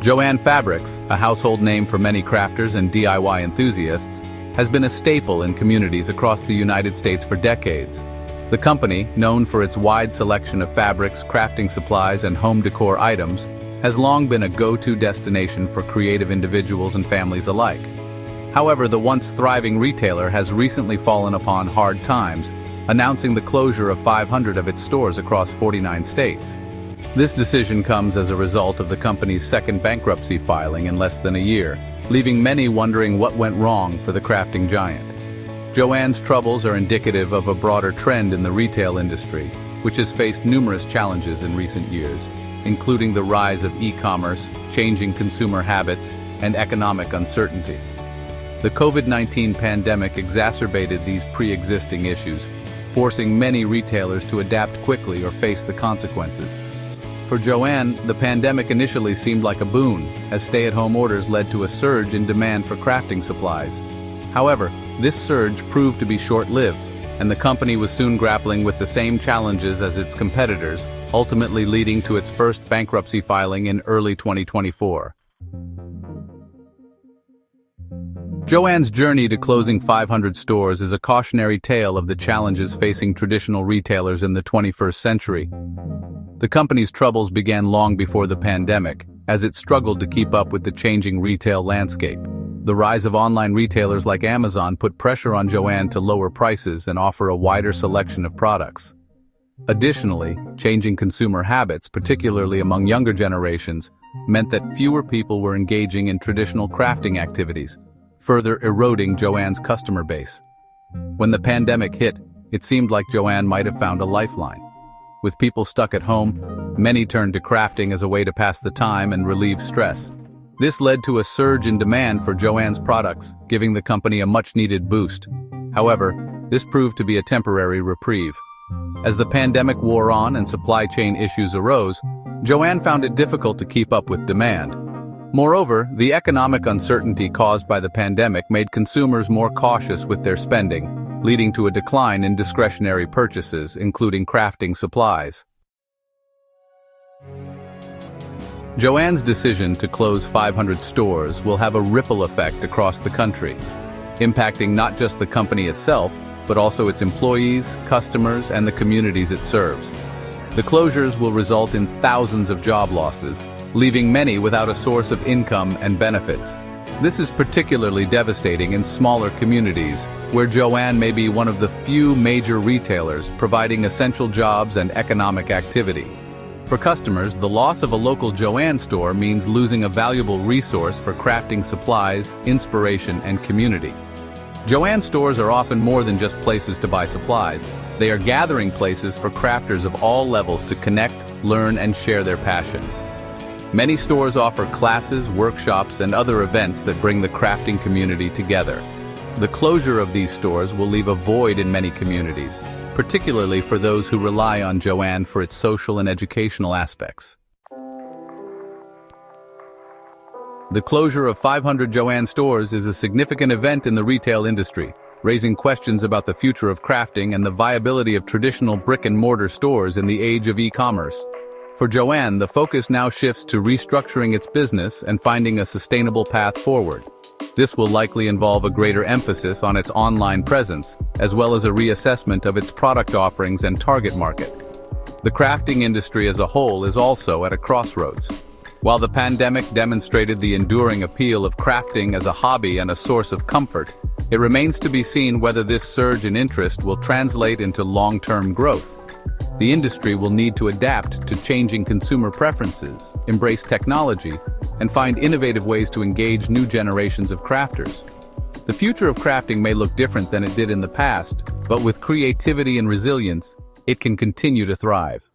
Joann Fabrics, a household name for many crafters and DIY enthusiasts, has been a staple in communities across the United States for decades. The company, known for its wide selection of fabrics, crafting supplies, and home decor items, has long been a go-to destination for creative individuals and families alike. However, the once thriving retailer has recently fallen upon hard times, announcing the closure of 500 of its stores across 49 states. This decision comes as a result of the company's second bankruptcy filing in less than a year, leaving many wondering what went wrong for the crafting giant. Joann's troubles are indicative of a broader trend in the retail industry, which has faced numerous challenges in recent years, including the rise of e-commerce, changing consumer habits, and economic uncertainty. The COVID-19 pandemic exacerbated these pre-existing issues, forcing many retailers to adapt quickly or face the consequences. For Joann, the pandemic initially seemed like a boon, as stay-at-home orders led to a surge in demand for crafting supplies. However, this surge proved to be short-lived, and the company was soon grappling with the same challenges as its competitors, ultimately leading to its first bankruptcy filing in early 2024. Joann's journey to closing 500 stores is a cautionary tale of the challenges facing traditional retailers in the 21st century. The company's troubles began long before the pandemic, as it struggled to keep up with the changing retail landscape. The rise of online retailers like Amazon put pressure on Joann to lower prices and offer a wider selection of products. Additionally, changing consumer habits, particularly among younger generations, meant that fewer people were engaging in traditional crafting activities, further eroding Joann's customer base. When the pandemic hit, it seemed like Joann might have found a lifeline. With people stuck at home, many turned to crafting as a way to pass the time and relieve stress. This led to a surge in demand for Joann's products, giving the company a much-needed boost. However, this proved to be a temporary reprieve. As the pandemic wore on and supply chain issues arose, Joann found it difficult to keep up with demand. Moreover, the economic uncertainty caused by the pandemic made consumers more cautious with their spending, leading to a decline in discretionary purchases, including crafting supplies. Joann's decision to close 500 stores will have a ripple effect across the country, impacting not just the company itself, but also its employees, customers, and the communities it serves. The closures will result in thousands of job losses, leaving many without a source of income and benefits. This is particularly devastating in smaller communities, where Joann may be one of the few major retailers providing essential jobs and economic activity. For customers, the loss of a local Joann store means losing a valuable resource for crafting supplies, inspiration, and community. Joann stores are often more than just places to buy supplies. They are gathering places for crafters of all levels to connect, learn, and share their passion. Many stores offer classes, workshops, and other events that bring the crafting community together. The closure of these stores will leave a void in many communities, particularly for those who rely on Joann for its social and educational aspects. The closure of 500 Joann stores is a significant event in the retail industry, raising questions about the future of crafting and the viability of traditional brick-and-mortar stores in the age of e-commerce. For Joann, the focus now shifts to restructuring its business and finding a sustainable path forward. This will likely involve a greater emphasis on its online presence, as well as a reassessment of its product offerings and target market. The crafting industry as a whole is also at a crossroads. While the pandemic demonstrated the enduring appeal of crafting as a hobby and a source of comfort, it remains to be seen whether this surge in interest will translate into long-term growth. The industry will need to adapt to changing consumer preferences, embrace technology, and find innovative ways to engage new generations of crafters. The future of crafting may look different than it did in the past, but with creativity and resilience, it can continue to thrive.